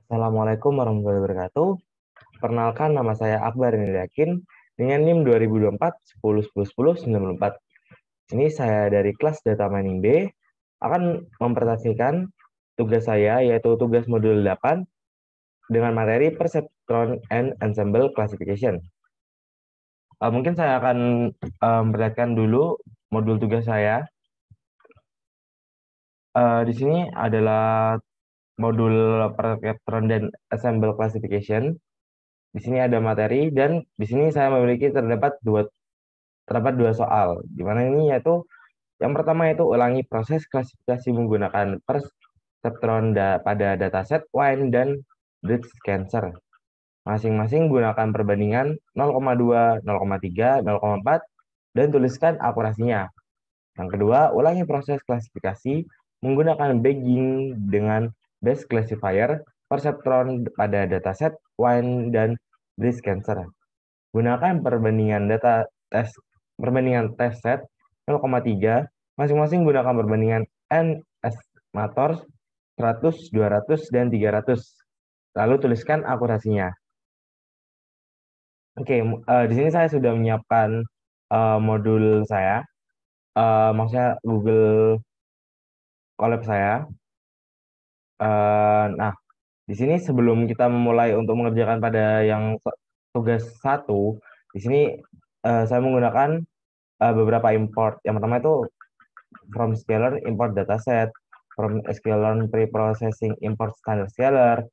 Assalamualaikum warahmatullahi wabarakatuh. Perkenalkan, nama saya Akbar Yakin dengan NIM 2024 10 10 10 94. Ini saya dari kelas Data Mining B akan mempresentasikan tugas saya yaitu tugas modul 8 dengan materi Perceptron and Ensemble Classification. Mungkin saya akan memperlihatkan dulu modul tugas saya. Di sini adalah modul Perceptron dan Ensemble Classification. Di sini ada materi dan di sini saya memiliki terdapat dua soal. Di mana ini yaitu yang pertama itu ulangi proses klasifikasi menggunakan perceptron pada dataset wine dan breast cancer. Masing-masing gunakan perbandingan 0,2, 0,3, 0,4 dan tuliskan akurasinya. Yang kedua, ulangi proses klasifikasi menggunakan bagging dengan base classifier perceptron pada dataset wine dan breast cancer. Gunakan perbandingan test set 0,3, masing-masing gunakan perbandingan n estimator 100, 200, dan 300. Lalu tuliskan akurasinya. Oke, di sini saya sudah menyiapkan modul saya, maksudnya Google Colab saya. Nah, di sini sebelum kita memulai untuk mengerjakan pada yang tugas satu, di sini saya menggunakan beberapa import. Yang pertama itu from scalar import dataset, from sklearn preprocessing import standard scalar,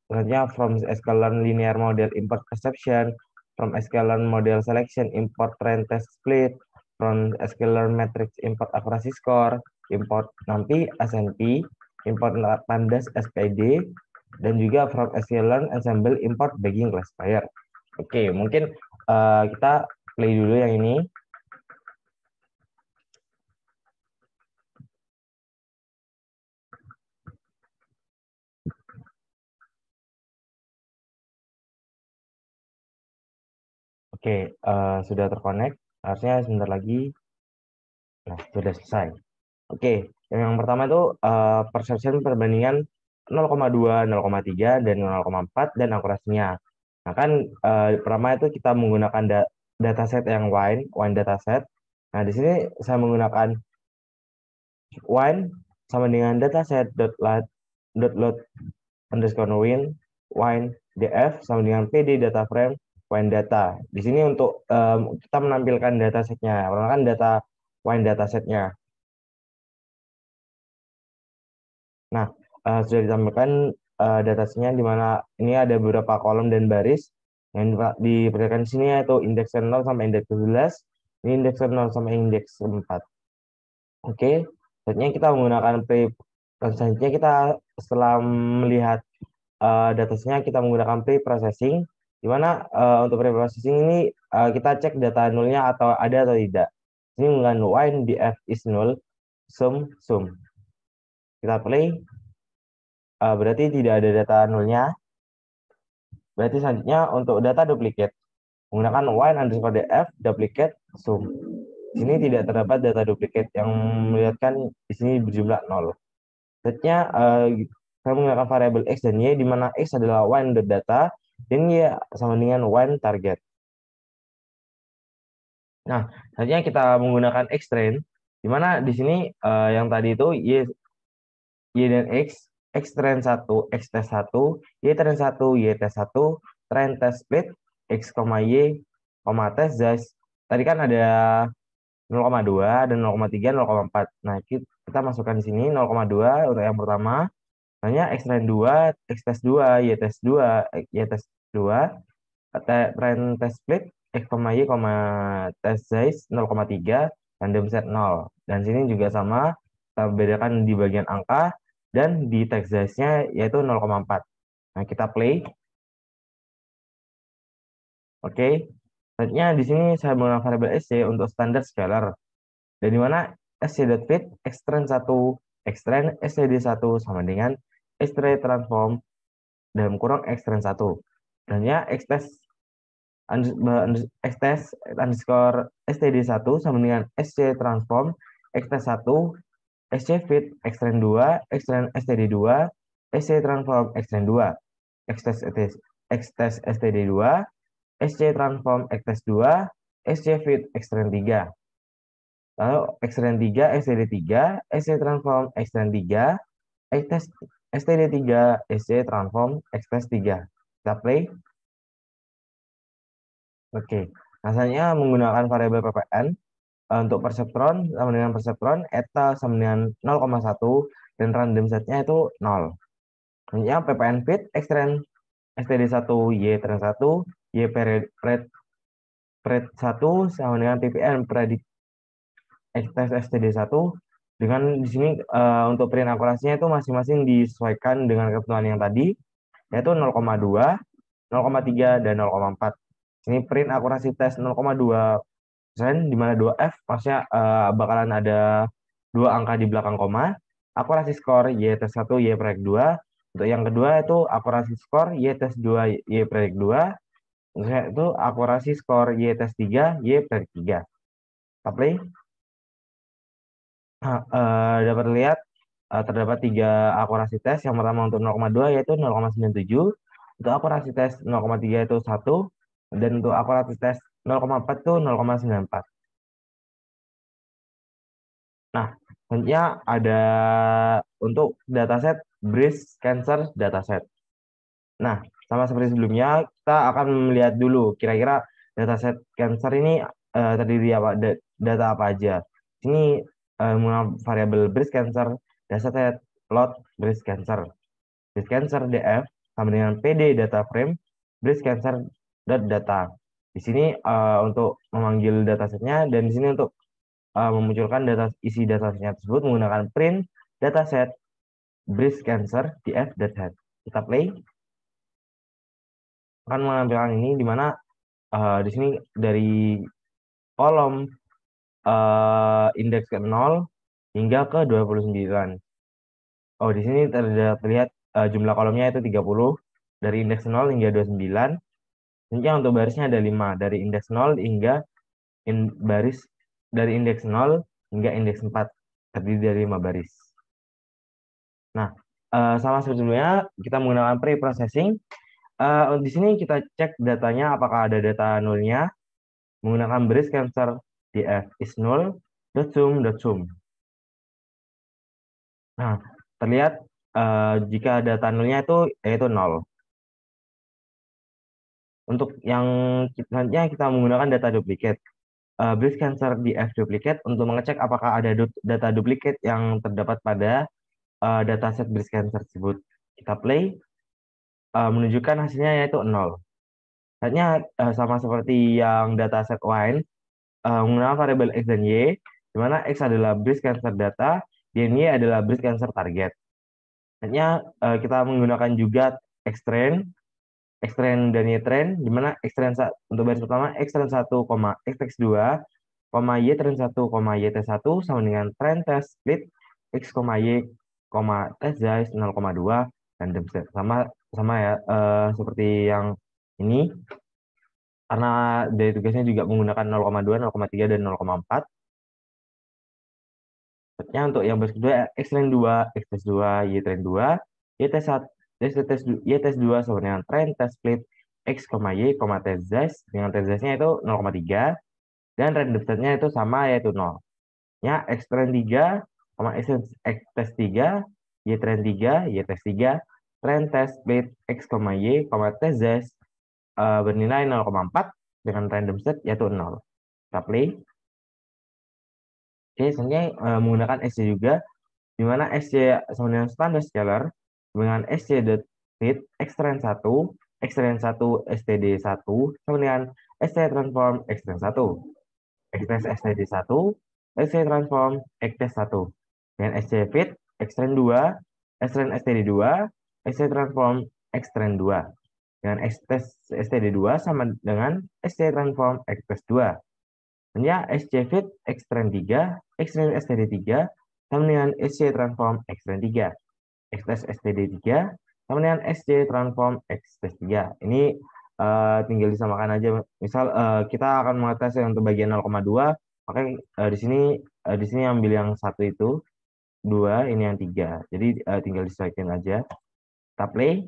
selanjutnya from sklearn linear model import perception, from sklearn model selection import trend test split, from sklearn matrix import accuracy score, import nanti SNP, import pandas SPD, dan juga from sklearn ensemble import bagging classifier. Oke, mungkin kita play dulu yang ini. Oke, sudah terkonek. Harusnya sebentar lagi. Nah, sudah selesai. Oke, yang pertama itu perception perbandingan 0,2, 0,3, dan 0,4 dan akurasinya. Nah, kan pertama itu kita menggunakan dataset yang wine dataset. Nah, di sini saya menggunakan wine sama dengan dataset .load underscore wine df sama dengan pd data frame wine data. Di sini untuk kita menampilkan datasetnya, karena kan data wine datasetnya. Nah, sudah ditampilkan datasetnya di mana ini ada beberapa kolom dan baris yang diperlihatkan di sini yaitu indeks 0 sampai indeks 11, ini indeks 0 sampai indeks 4. Oke, selanjutnya kita setelah melihat datasnya kita menggunakan pre-processing, di mana untuk pre-processing ini kita cek data nulnya atau ada atau tidak. Ini menggunakan wine df is null sum. Kita play, berarti tidak ada data nulnya. Berarti selanjutnya untuk data duplicate menggunakan wine underscore df duplicate sum. Ini tidak terdapat data duplicate yang melihatkan di sini berjumlah 0. Selanjutnya saya menggunakan variabel x dan y di mana x adalah wine.data dan y sama dengan wine target. Nah, selanjutnya kita menggunakan x train di mana di sini yang tadi itu y dan x train 1, x test 1, y train 1, y test 1, train test split, x, y, test guys. Tadi kan ada 0,2 dan 0,3, 0,4. Nah, kita masukkan di sini 0,2 untuk yang pertama. Hanya x train 2, x test 2, y test 2, y test 2, train test split, x, y, test size 0,3, random set 0. Dan sini juga sama, kita bedakan di bagian angka dan di text size-nya yaitu 0,4. Nah, kita play. Oke. Selanjutnya di sini saya menggunakan variabel sc untuk standar scalar. Dan di mana sc.fit xtrain 1 xtrain scd1 sama dengan xtrain transform dalam kurang xtrain 1. Dan ya xtest underscore std1 sama dengan sc transform xtest 1 sc fit xtrain 2 xtrain std2 SC transform X tran 2, X test STD 2, SC transform X test 2, SC fit X tran 3. Lalu X tran 3, STD 3, SC transform X tran 3, X test STD 3, SC transform X test 3. Kita play. Oke, rasanya menggunakan variabel PPN untuk perseptron sama dengan perseptron, eta sama dengan 0,1 dan random setnya itu 0. Selanjutnya PPN fit X tran STD1 Y tran 1 Y pred 1 sama dengan PPN predik X test STD1 dengan di sini untuk print akurasinya itu masing-masing disesuaikan dengan ketentuan yang tadi yaitu 0,2, 0,3 dan 0,4. Ini print akurasi tes 0,2%, di mana 2F maksudnya bakalan ada dua angka di belakang koma. Akurasi skor Y tes 1 Y predik 2. Untuk yang kedua itu akurasi skor Y tes 2 Y predik 2. Maksudnya itu akurasi skor Y tes 3 Y predik 3. Kita play. Dapat lihat terdapat 3 akurasi tes. Yang pertama untuk 0,2 yaitu 0,97. Untuk akurasi tes 0,3 itu 1. Dan untuk akurasi tes 0,4 itu 0,94. Nah, selanjutnya ada untuk dataset breast cancer dataset. Nah, sama seperti sebelumnya, kita akan melihat dulu kira-kira dataset cancer ini terdiri apa data apa aja. Ini variabel breast cancer, dataset plot breast cancer. Breast cancer DF sama dengan PD data frame breast cancer data. Di sini untuk memanggil datasetnya dan di sini untuk memunculkan isi datasetnya tersebut menggunakan print dataset breast cancer DF dataset. Kita play. Akan menampilkan ini di mana di sini dari kolom indeks ke 0 hingga ke 29. Oh, di sini terlihat jumlah kolomnya itu 30 dari indeks 0 hingga 29. Selanjutnya untuk barisnya ada 5 dari indeks 0 hingga baris dari indeks 0 hingga indeks 4 terdiri dari 5 baris. Nah, sama seperti sebelumnya kita menggunakan pre-processing. Di sini kita cek datanya apakah ada data nolnya menggunakan breast cancer df is null .zoom. Nah, terlihat jika data nolnya itu yaitu 0. Untuk yang selanjutnya kita menggunakan data duplicate. Breast cancer df duplicate untuk mengecek apakah ada data duplicate yang terdapat pada dataset breast cancer tersebut. Kita play, menunjukkan hasilnya yaitu 0. Selanjutnya sama seperti yang dataset lain, menggunakan variabel X dan Y, di mana X adalah breast cancer data, dan Y adalah breast cancer target. Selanjutnya kita menggunakan juga X-trend dan Y-trend, di mana untuk baris pertama X-trend 1, X-trend 2, Y-trend 1, YT1 sama dengan trend test split X, Y, test size 0,2 dan sama ya seperti yang ini karena dari tugasnya juga menggunakan 0,2, 0,3 dan 0,4. Selanjutnya untuk yang baris kedua X-trend 2, X-test 2, Y-trend 2, YT1 Y-test 2 sama dengan trend test split X, Y, test size dengan test size-nya itu 0,3 dan random set-nya itu sama yaitu 0. Ya, X-trend 3, X-test 3, Y-trend 3, Y-test 3, trend test split X, Y, test size bernilai 0,4 dengan random set yaitu 0. Kita play. Oke, selanjutnya menggunakan SC juga, di mana SC sama dengan standar scalar dengan SC fit X-trend 1, X-trend 1 STD1 sama dengan SC transform X-trend 1, X-test STD1, SC transform X-test 1 dengan SC fit X-trend 2, X-trend STD2, SC transform X-trend 2 dengan X-test STD2 sama dengan SC transform X-test 2. Ya, SC fit X-trend 3, X-trend STD3 sama dengan SC transform X-trend 3. X-test STD3 sama dengan SC transform X-test 3. Ini tinggal disamakan aja. Misal kita akan mengetes untuk bagian 0,2, maka di sini ambil yang 1 itu 2, ini yang 3. Jadi tinggal disesuaikan aja. Kita play.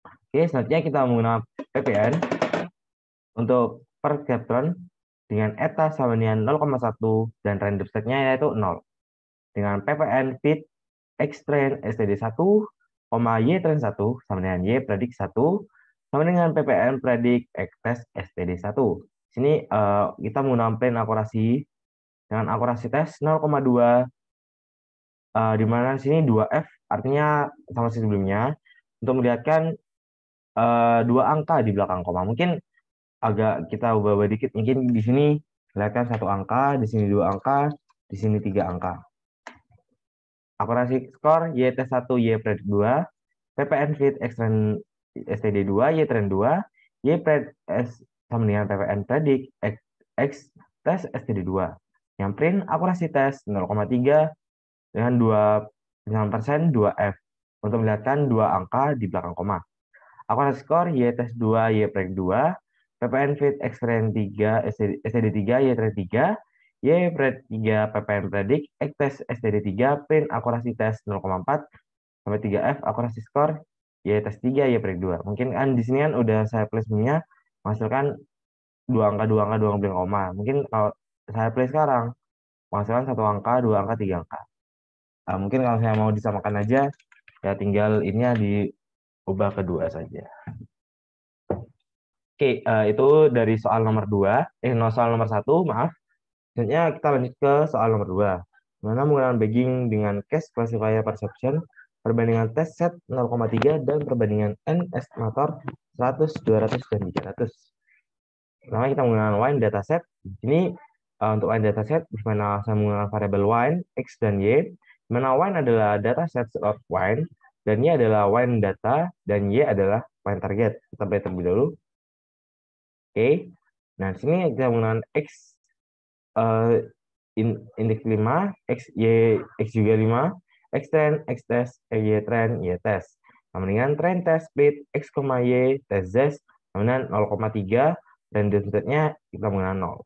Oke, selanjutnya kita menggunakan ppn untuk per Captron dengan eta sama dengan 0,1 dan random setnya yaitu 0. Dengan ppn fit xtrain std1, ytrain1 sama dengan ypredik 1 sama dengan ppn predik xtest std1. Sini kita menggunakan plane akurasi dengan akurasi tes 0,2, di mana sini 2F artinya sama seperti sebelumnya untuk melihatkan dua angka di belakang koma. Mungkin agak kita ubah-ubah dikit. Mungkin di sini kelihatan satu angka, di sini dua angka, di sini tiga angka. Akurasi skor YT1, YPRED 2, PPN fit Xtrend STD 2, YTrend 2, YPRED S sama dengan PPN predik X tes STD 2. Yang print akurasi tes 0,3 dengan 2% 2F untuk melihatkan dua angka di belakang koma. Akurasi skor Y tes 2, Y prek 2, PPN fit Xtrend 3, STD 3, Y trend 3, Y prek 3, PPN predik, X tes STD 3, print akurasi tes 0,4 sampai 3F, akurasi skor Y tes 3, Y prek 2. Mungkin kan di sini kan udah saya placement-nya menghasilkan dua angka, dua angka, dua angka belakang koma. Mungkin kalau saya play sekarang menghasilkan satu angka, dua angka, tiga angka. Mungkin kalau saya mau disamakan aja, ya tinggal ininya diubah kedua saja. Oke, itu dari soal nomor 2. Soal nomor 1, maaf. Selanjutnya kita lanjut ke soal nomor 2. Mana menggunakan bagging dengan case classifier perception, perbandingan test set 0,3 dan perbandingan n estimator 100, 200, dan 300. Pertama kita menggunakan wine dataset. Di sini untuk wine dataset, di mana saya menggunakan variabel wine, x dan y. Di mana wine adalah dataset of wine, dan y adalah wine data, dan y adalah wine target. Kita lihat terlebih dahulu. Oke. Nah, di sini kita menggunakan X indeks 5, X, Y, X juga 5, X trend, X test, Y trend, Y test. Sama dengan trend test split X, Y, test Z, sama dengan 0,3, dan density-nya kita menggunakan 0.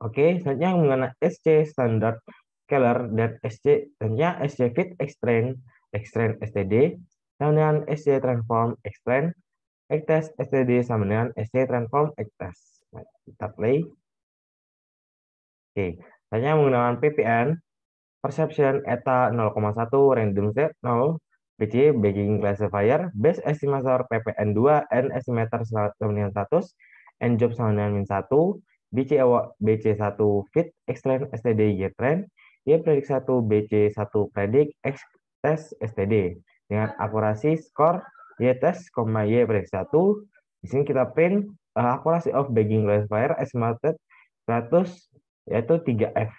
Oke, selanjutnya menggunakan SC standar scalar dan SC, selanjutnya SC fit X trend, STD, sama dengan SC transform X trend, X-test STD sama dengan SC transform X-test. Nah, kita play. Oke, selanjutnya menggunakan PPN, perception eta 0,1, random set 0, BC, bagging classifier, base estimator PPN 2, N estimator sama dengan 100, N job sama dengan min 1, BC1 fit, X trend STD, Y trend, Y predik 1, BC1 predik, X test STD. Dengan akurasi skor Y test, Y predik 1. Di sini kita print akurasi of bagging classifier estimated 100 yaitu 3F.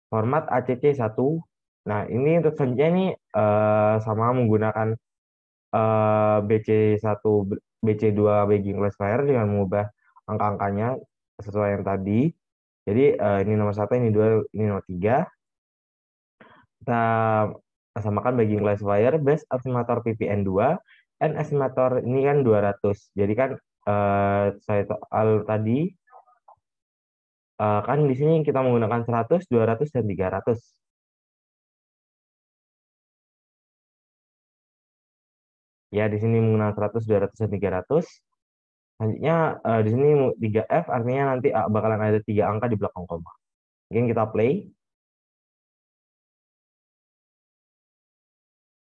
Format ACC 1. Nah, ini untuk selanjutnya ini sama menggunakan BC1, BC2 bagging classifier dengan mengubah angka-angkanya sesuai yang tadi. Jadi ini nomor 1, ini 2, ini nomor 3. Kita samakan bagging classifier base estimator PPN 2, N estimator ini kan 200. Jadi kan saya soal tadi kan di sini kita menggunakan 100, 200, dan 300. Ya, di sini menggunakan 100, 200, dan 300. Selanjutnya di sini 3F artinya nanti bakalan ada 3 angka di belakang koma. Mungkin kita play.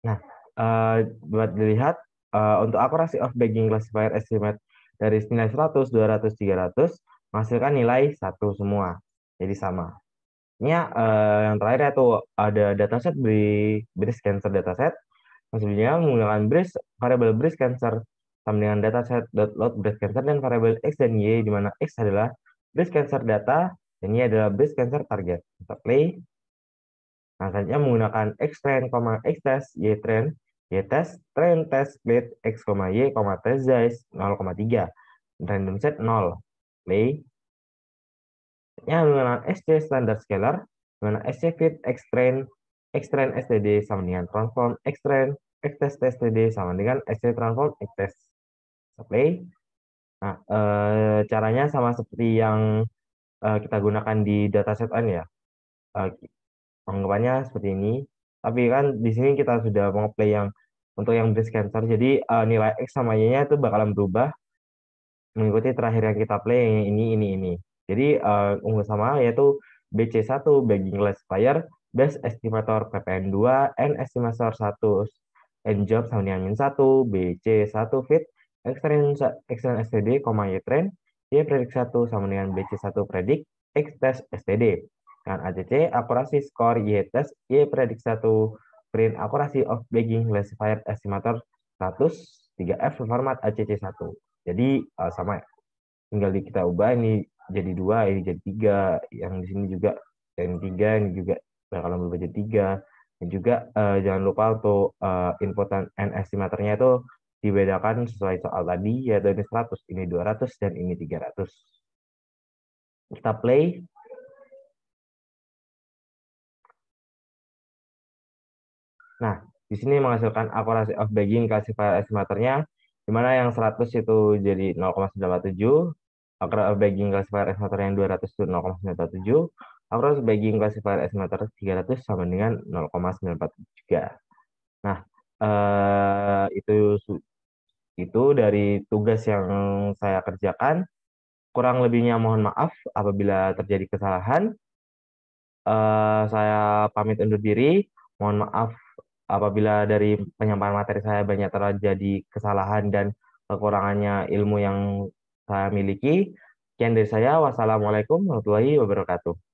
Nah, buat dilihat untuk akurasi of bagging classifier estimate dari nilai 100, 200, 300 menghasilkan nilai 1 semua. Jadi sama. Ini yang terakhir yaitu ada dataset breast cancer dataset. Selanjutnya menggunakan variable breast cancer sama dengan dataset load breast cancer dan variabel X dan Y, di mana X adalah breast cancer data dan Y adalah breast cancer target. Kita play. Nah, selanjutnya menggunakan X trend, X test, Y trend, Y test, trend test, split, X, Y, test size 0,3. Random set 0. Play. Menggunakan SC standar scalar, menggunakan SC fit, X trend STD sama dengan transform X trend, X test STD sama dengan SC transform X test. Play. Nah, caranya sama seperti yang kita gunakan di dataset lain ya. Anggapannya seperti ini. Tapi kan di sini kita sudah mengplay yang untuk yang breast cancer. Jadi nilai X sama Y-nya itu bakalan berubah mengikuti terakhir yang kita play yang ini. Jadi unggul sama yaitu BC1 bagging classifier, base estimator PPN2, N estimator 1 end job sama dengan min 1, BC1 fit, extend STD, Y trend, Y predik 1 sama dengan BC1 predik, X test STD. Dan ACC akurasi skor Y test, Y predik 1 print akurasi of bagging classifier estimator 100 3F format ACC1. Jadi sama tinggal kita ubah ini jadi 2, ini jadi 3, yang di sini juga yang 3, ini juga bakalan berubah jadi 3. Dan juga jangan lupa untuk input and estimatornya itu dibedakan sesuai soal tadi, yaitu ini 100, ini 200, dan ini 300. Kita play. Nah, di sini menghasilkan akurasi of bagging classifier estimatornya, di mana yang 100 itu jadi 0,97, akurasi of bagging classifier estimator yang 200 itu 0,97, akurasi of bagging classifier estimator 300 sama dengan 0,943 juga. Nah, itu dari tugas yang saya kerjakan. Kurang lebihnya mohon maaf apabila terjadi kesalahan. Saya pamit undur diri. Mohon maaf apabila dari penyampaian materi saya banyak terjadi kesalahan dan kekurangannya ilmu yang saya miliki. Sekian dari saya. Wassalamualaikum warahmatullahi wabarakatuh.